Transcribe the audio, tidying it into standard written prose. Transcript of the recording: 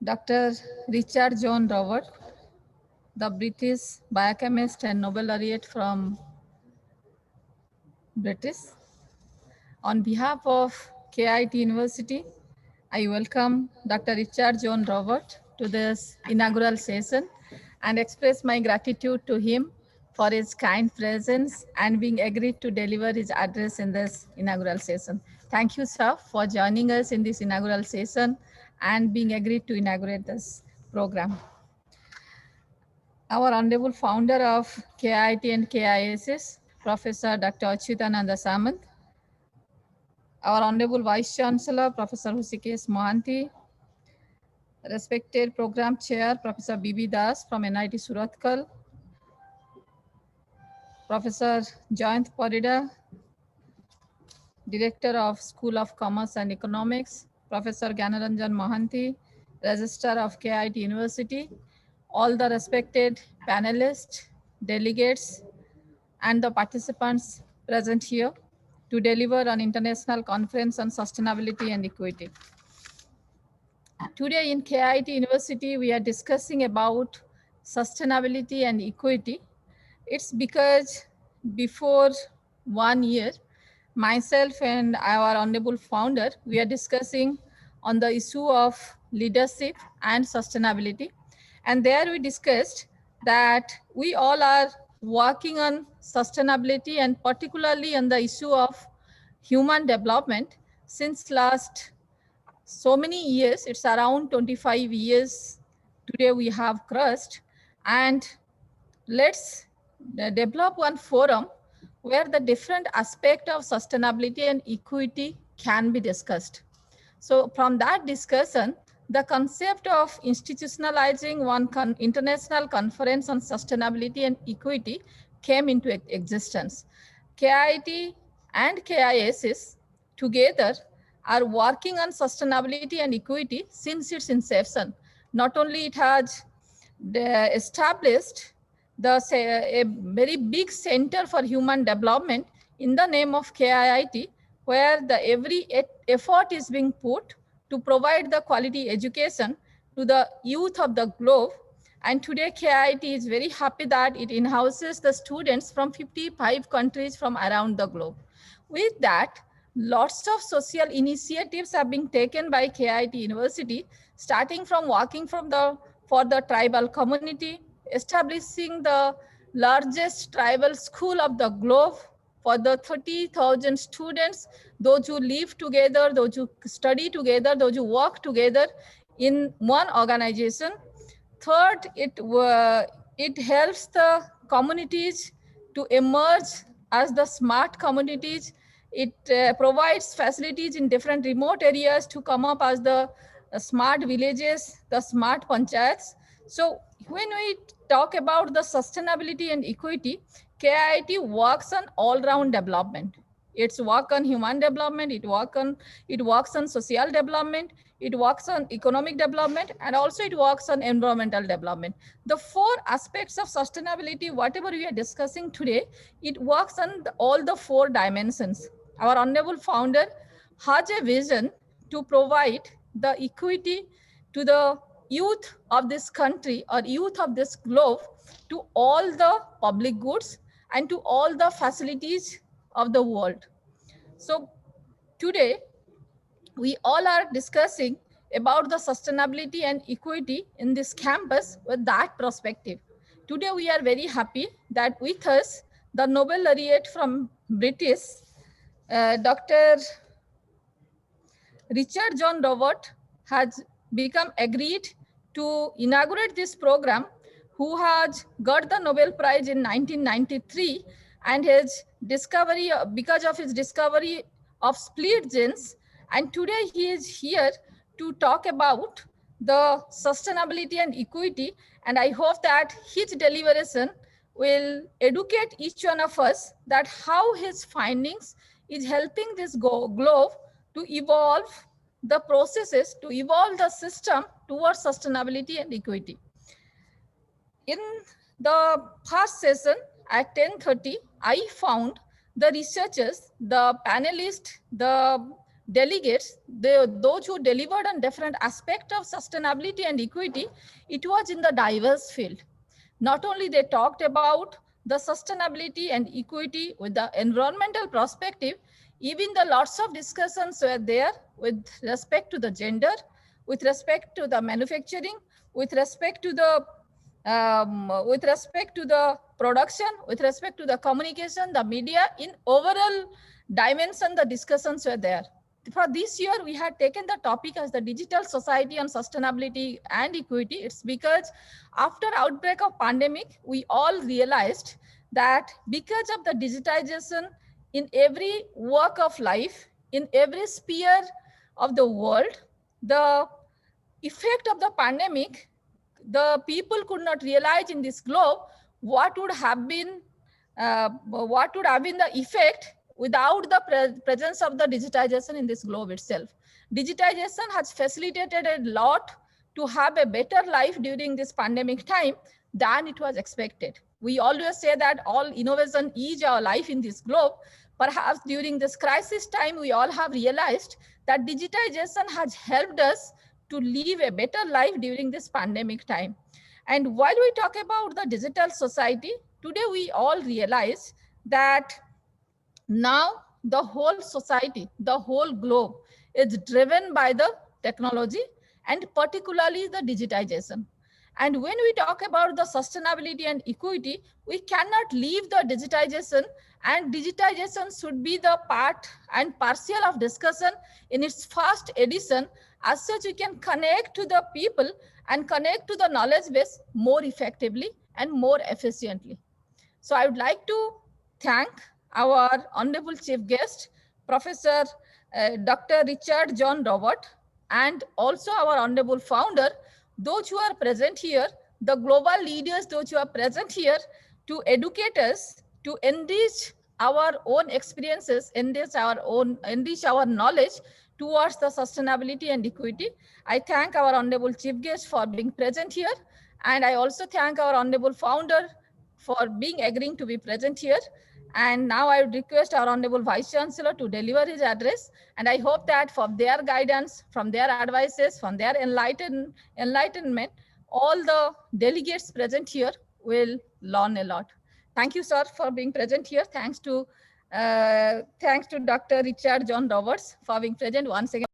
Dr. Richard John Robert, the British biochemist and Nobel laureate from British. On behalf of KIT University, I welcome Dr. Richard John Robert to this inaugural session and express my gratitude to him for his kind presence and being agreed to deliver his address in this inaugural session. Thank you, sir, for joining us in this inaugural session and being agreed to inaugurate this program. Our honorable founder of KIT and KISS, Professor Dr. Achyutananda Samant, our honorable Vice Chancellor, Professor Hrusikesh Mohanty, respected Program Chair, Professor B.B. Das from NIT Surathkal, Professor Jayant Parida, Director of School of Commerce and Economics, Professor Gyanaranjan Mohanty, Registrar of KIT University, all the respected panelists, delegates, and the participants present here to deliver an international conference on sustainability and equity. Today in KIT University, we are discussing about sustainability and equity. It's because before 1 year, myself and our honorable founder, we are discussing on the issue of leadership and sustainability. And there we discussed that we all are working on sustainability and particularly on the issue of human development since last so many years. It's around 25 years today we have crossed, and let's develop one forum where the different aspect of sustainability and equity can be discussed. So from that discussion, the concept of institutionalizing one international conference on sustainability and equity came into existence. KIT and KISS together are working on sustainability and equity since its inception. Not only it has established a very big center for human development in the name of KIIT, where every effort is being put to provide the quality education to the youth of the globe. And today KIIT is very happy that it in-houses the students from 55 countries from around the globe. With that, lots of social initiatives are being taken by KIT University, starting from working for the tribal community, establishing the largest tribal school of the globe for the 30,000 students, those who live together, those who study together, those who work together in one organization. Third, it helps the communities to emerge as the smart communities. It provides facilities in different remote areas to come up as the smart villages, the smart panchayats. So when we talk about the sustainability and equity, KIT works on all-round development. It's work on human development, it works on social development, it works on economic development, and also it works on environmental development. The four aspects of sustainability, whatever we are discussing today, it works on all the four dimensions. Our honorable founder has a vision to provide the equity to the youth of this country or youth of this globe, to all the public goods and to all the facilities of the world. So today, we all are discussing about the sustainability and equity in this campus with that perspective. Today, we are very happy that with us, the Nobel laureate from British, Dr. Richard John Robert, has become agreed to inaugurate this program, who has got the Nobel Prize in 1993, and his discovery, because of his discovery of split genes. And today he is here to talk about the sustainability and equity. And I hope that his deliberation will educate each one of us that how his findings is helping this globe to evolve the processes, to evolve the system towards sustainability and equity. In the first session at 10:30, I found the researchers, the panelists, the delegates, those who delivered on different aspects of sustainability and equity, it was in the diverse field. Not only they talked about the sustainability and equity with the environmental perspective, even the lots of discussions were there with respect to the gender, with respect to the manufacturing, with respect to the production, with respect to the communication, the media. In overall dimension, the discussions were there. For this year, we had taken the topic as the digital society on sustainability and equity. It's because after outbreak of pandemic, we all realized that because of the digitization in every walk of life, in every sphere of the world, the effect of the pandemic, the people could not realize in this globe what would have been the effect without the presence of the digitization in this globe itself. Digitization has facilitated a lot to have a better life during this pandemic time than it was expected. We always say that all innovation is our life in this globe. Perhaps during this crisis time, we all have realized that digitization has helped us to live a better life during this pandemic time. And while we talk about the digital society, today we all realize that now the whole society, the whole globe is driven by the technology and particularly the digitization. And when we talk about the sustainability and equity, we cannot leave the digitization, and digitization should be the part and parcel of discussion in its first edition. As such, we can connect to the people and connect to the knowledge base more effectively and more efficiently. So I would like to thank our honorable chief guest, Professor Dr. Richard John Robert, and also our honorable founder, those who are present here, the global leaders, those who are present here to educate us, to enrich our own experiences, enrich our knowledge towards the sustainability and equity. I thank our honorable chief guest for being present here. And I also thank our honorable founder for being agreeing to be present here. And now I would request our honorable vice chancellor to deliver his address. And I hope that from their guidance, from their advices, from their enlightenment, all the delegates present here will learn a lot. Thank you, sir, for being present here. Thanks to Dr. Richard John Roberts for being present once again.